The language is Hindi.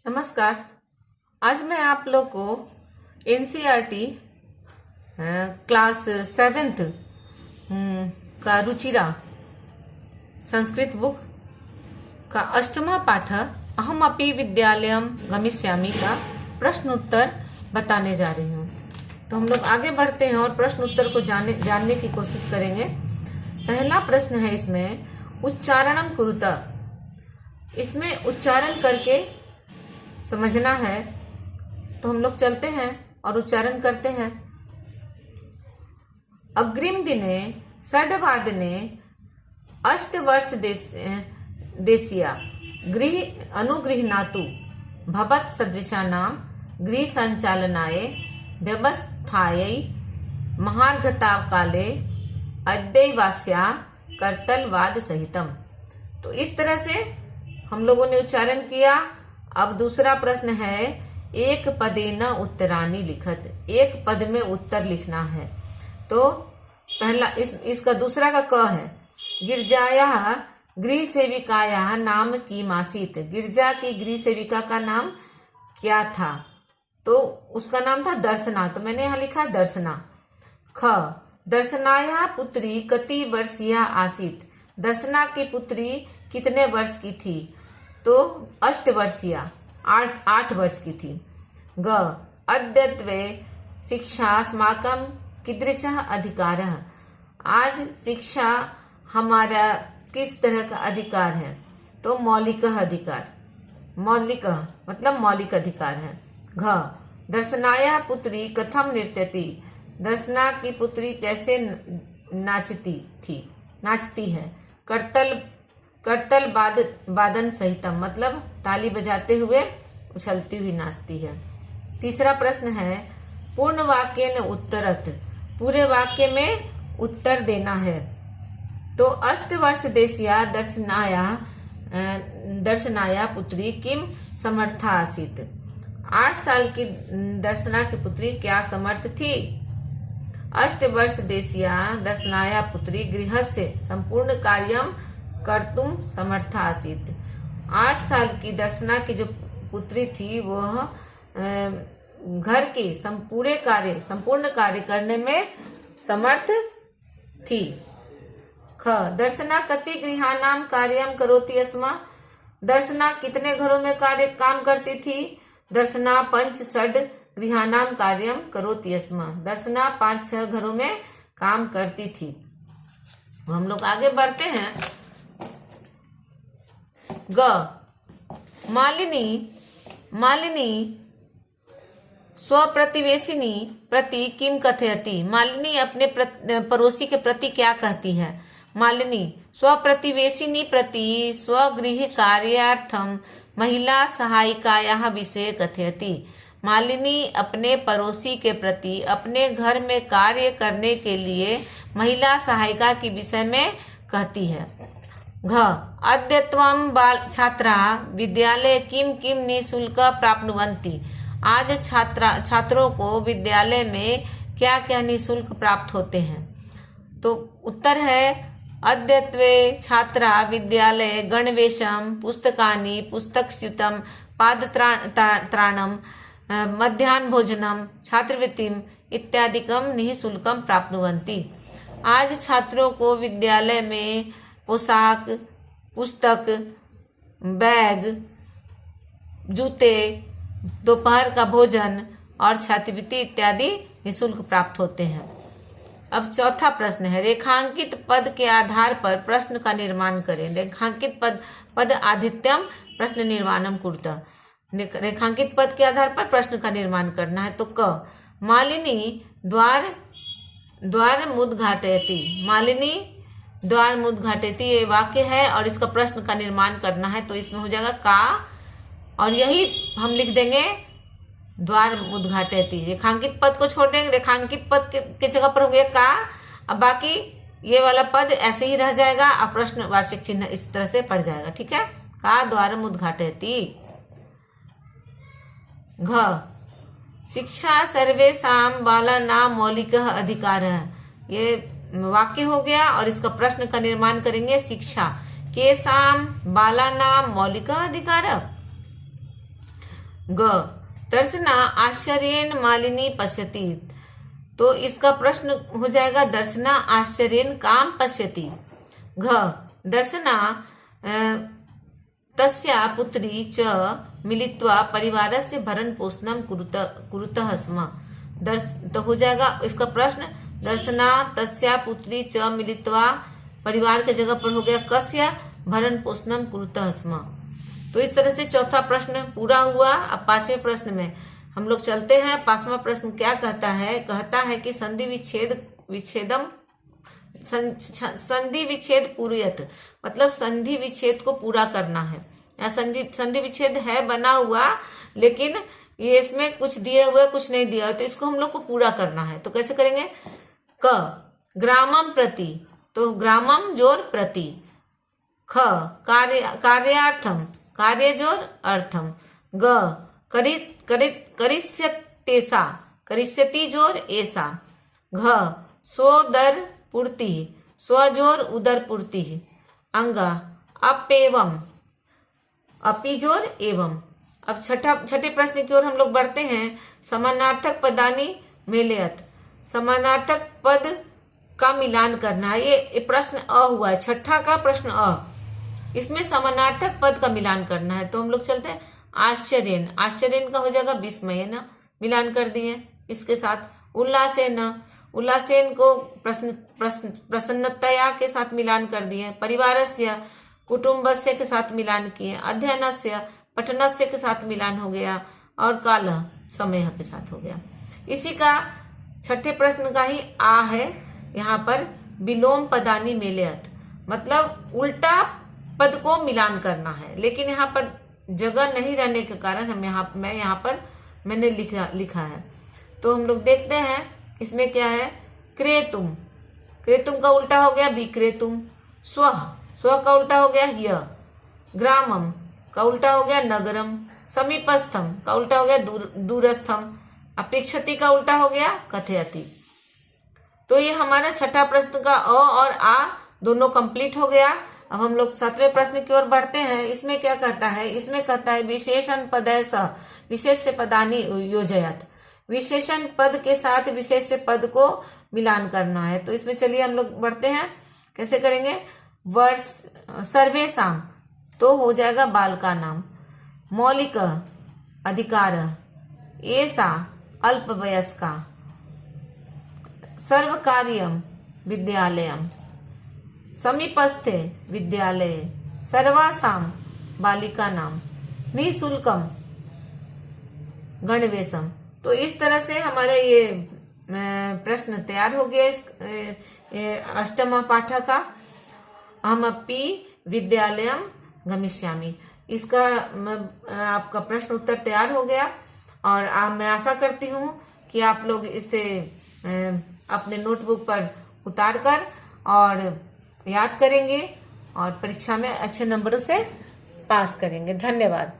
नमस्कार। आज मैं आप लोग को एनसीईआरटी क्लास 7th का रुचिरा संस्कृत बुक का अष्टमा पाठ अहम अपि विद्यालयम गमिष्यामि का प्रश्न उत्तर बताने जा रही हूँ। तो हम लोग आगे बढ़ते हैं और प्रश्न उत्तर को जानने की कोशिश करेंगे। पहला प्रश्न है इसमें उच्चारणम कुरुता। इसमें उच्चारण करके समझना है, तो हम लोग चलते हैं और उच्चारण करते हैं। अग्रिम दिने षड्वादने अष्टवर्ष देशीया गृह अनुगृह्णातु भवत् सदृशानां गृह संचालनाय व्यवस्थायै महार्घताव काले अद्यैवास्या कर्तलवाद सहितम। तो इस तरह से हम लोगों ने उच्चारण किया। अब दूसरा प्रश्न है एक पदेन उत्तरानी लिखत। एक पद में उत्तर लिखना है। तो पहला इसका दूसरा का क है। गिरजाया गृह सेविकाया नाम की मासीत। गिरजा की गृह सेविका का नाम क्या था? तो उसका नाम था दर्शना। तो मैंने यहाँ लिखा दर्शना। ख दर्शनाया पुत्री कति वर्षीया आसीत। दर्शना की पुत्री कितने वर्ष की थी? तो 8 वर्षीया 8 वर्ष की थी। ग अद्यत्वे शिक्षा अस्माकं कीदृशः अधिकारः। आज शिक्षा हमारा किस तरह का अधिकार है? तो मौलिक अधिकार। मौलिक मतलब मौलिक अधिकार है। घ दर्शनाया पुत्री कथम नृत्यति। दर्शना की पुत्री कैसे नाचती है। करतल वादन सहितम मतलब ताली बजाते हुए उछलती हुई नाचती है। तीसरा प्रश्न है पूर्ण वाक्य न उत्तरत। पूरे वाक्य में उत्तर देना है। तो 8 वर्ष देशिया दर्शनाया पुत्री किम समर्था आसीत। 8 साल की दर्शना की पुत्री क्या समर्थ थी? 8 वर्ष देशिया दर्शनाया पुत्री गृहस्य संपूर्ण कार्यम कर्तुम समर्था आसीत। 8 साल की दर्शना की जो पुत्री थी वह घर के संपूर्ण कार्य करने में समर्थ थी। ख दर्शना कति गृहाणाम कार्यम करोति स्म। दर्शना कितने घरों में काम करती थी? दर्शना 5-6 गृहाणाम कार्यम करोति स्म। दर्शना 5-6 घरों में काम करती थी। हम लोग आगे बढ़ते हैं। ग मालिनी स्वप्रतिवेशिनी प्रति किम कथयति। मालिनी अपने पड़ोसी के प्रति क्या कहती है? मालिनी स्वप्रतिवेशिनी प्रति स्वगृह कार्यार्थम महिला सहायिकायाः विषये कथयति। मालिनी अपने पड़ोसी के प्रति अपने घर में कार्य करने के लिए महिला सहायिका के विषय में कहती है। घ अद्यत्वं छात्रा विद्यालय किम निःशुल्क प्राप्नुवन्ति। आज छात्रों को विद्यालय में क्या क्या निःशुल्क प्राप्त होते हैं? तो उत्तर है अद्यत्वे छात्रा विद्यालय गणवेशम पुस्तकानि पुस्तकस्यूतम पादत्राणम मध्याह्न भोजनम छात्रवृत्तिम इत्यादिकम निःशुल्कम प्राप्नुवन्ति। आज छात्रों को विद्यालय में पोशाक, पुस्तक, बैग, जूते, दोपहर का भोजन और छात्रवृत्ति इत्यादि निःशुल्क प्राप्त होते हैं। अब चौथा प्रश्न है रेखांकित पद के आधार पर प्रश्न का निर्माण करें। रेखांकित पद आदित्यम प्रश्न निर्माणम कुरुतः। रेखांकित पद के आधार पर प्रश्न का निर्माण करना है। तो क मालिनी द्वार मुद्घाटयति। मालिनी द्वार मुद्घाटयति ये वाक्य है और इसका प्रश्न का निर्माण करना है। तो इसमें हो जाएगा का और यही हम लिख देंगे द्वार मुद्घाटयति। रेखांकित पद को छोड़ देंगे। रेखांकित पद के जगह पर होंगे का। अब बाकी ये वाला पद ऐसे ही रह जाएगा और प्रश्नवाचक चिन्ह इस तरह से पड़ जाएगा। ठीक है। का द्वार मुद्घाटयति। घ शिक्षा सर्वेषां बालानां मौलिकः अधिकारः। ये वाक्य हो गया और इसका प्रश्न का निर्माण करेंगे। शिक्षा केषां बालानां मौलिकः अधिकारः। ग दर्शना आश्चर्येन मालिनी पश्यति। तो इसका प्रश्न हो जाएगा दर्शना आश्चर्येन काम पश्यति। घ दर्शना तस्या पुत्री च मिलित्वा परिवारस्य भरण पोषणं कुरुतः स्म। तो हो जाएगा इसका प्रश्न दर्शना तस्या पुत्री च मिलित्वा, परिवार के जगह पर हो गया कस्य भरण पोषणं कुरुतः स्म। तो इस तरह से चौथा प्रश्न पूरा हुआ। अब पांचवें प्रश्न में हम लोग चलते हैं। पांचवा प्रश्न क्या कहता है? कहता है कि संधि विच्छेद पूर्यत, मतलब संधि विच्छेद को पूरा करना है। या संधि विच्छेद है बना हुआ, लेकिन ये इसमें कुछ दिए हुए कुछ नहीं दिया, तो इसको हम लोग को पूरा करना है। तो कैसे करेंगे? क ग्रामम प्रति, तो ग्रामम जोर प्रति। ख कार्यार्थम, कार्य जोर अर्थम। ग करिष्यतेसा, करिष्यति जोर एसा। घ स्वोदर पूर्ति, स्व जोर उदर पूर्ति। अंग अपेवम, अपि जोर एवं। अब छठे प्रश्न की ओर हम लोग बढ़ते हैं। समानार्थक पदानी मेलयत, समानार्थक पद का मिलान करना है। ये प्रश्न अ हुआ है, छठा का प्रश्न अ। इसमें समानार्थक पद का मिलान करना है। तो हम लोग चलते हैं आश्चर्यन, आश्चर्यन का हो जाएगा विस्मयन, मिलान कर दिए इसके साथ। उल्लासेन, उल्लासेन को प्रसन्नतया के साथ मिलान कर दिए। परिवारस्य, कुटुंबस्य के साथ मिलान किए। अध्ययनस्य, पठनस्य के साथ मिलान हो गया। और काल, समय के साथ हो गया। इसी का छठे प्रश्न का ही आ है यहाँ पर, विलोम पदानी मेलयत, मतलब उल्टा पद को मिलान करना है। लेकिन यहाँ पर जगह नहीं रहने के कारण मैंने लिखा है। तो हम लोग देखते हैं इसमें क्या है। क्रेतुम, क्रेतुम का उल्टा हो गया विक्रेतुम। स्व, स्व का उल्टा हो गया ह्य। ग्रामम का उल्टा हो गया नगरम। समीपस्थम का उल्टा हो गया दूरस्थम। अपेक्षति का उल्टा हो गया कथयति। तो ये हमारा छठा प्रश्न का अ और आ दोनों कंप्लीट हो गया। अब हम लोग सातवें प्रश्न की ओर बढ़ते हैं। इसमें क्या कहता है? इसमें कहता है विशेषण पदय सह विशेष्य पदानी योजयत, विशेषण पद के साथ विशेष्य पद को मिलान करना है। तो इसमें चलिए हम लोग बढ़ते हैं। कैसे करेंगे? वर्ष सर्वेशाम, तो हो जाएगा बाल का नाम। मौलिक अधिकार, ऐसा अल्पवयस्का। सर्वकार्यम विद्यालयम। समीपस्थे विद्यालय। सर्वासाम बालिका नाम। निःशुल्कम गणवेशम। तो इस तरह से हमारे ये प्रश्न तैयार हो गया इस अष्टम पाठ का। अहमपि विद्यालयम गमिष्यामि। इसका आपका प्रश्न उत्तर तैयार हो गया। और मैं आशा करती हूँ कि आप लोग इसे अपने नोटबुक पर उतार कर और याद करेंगे और परीक्षा में अच्छे नंबरों से पास करेंगे। धन्यवाद।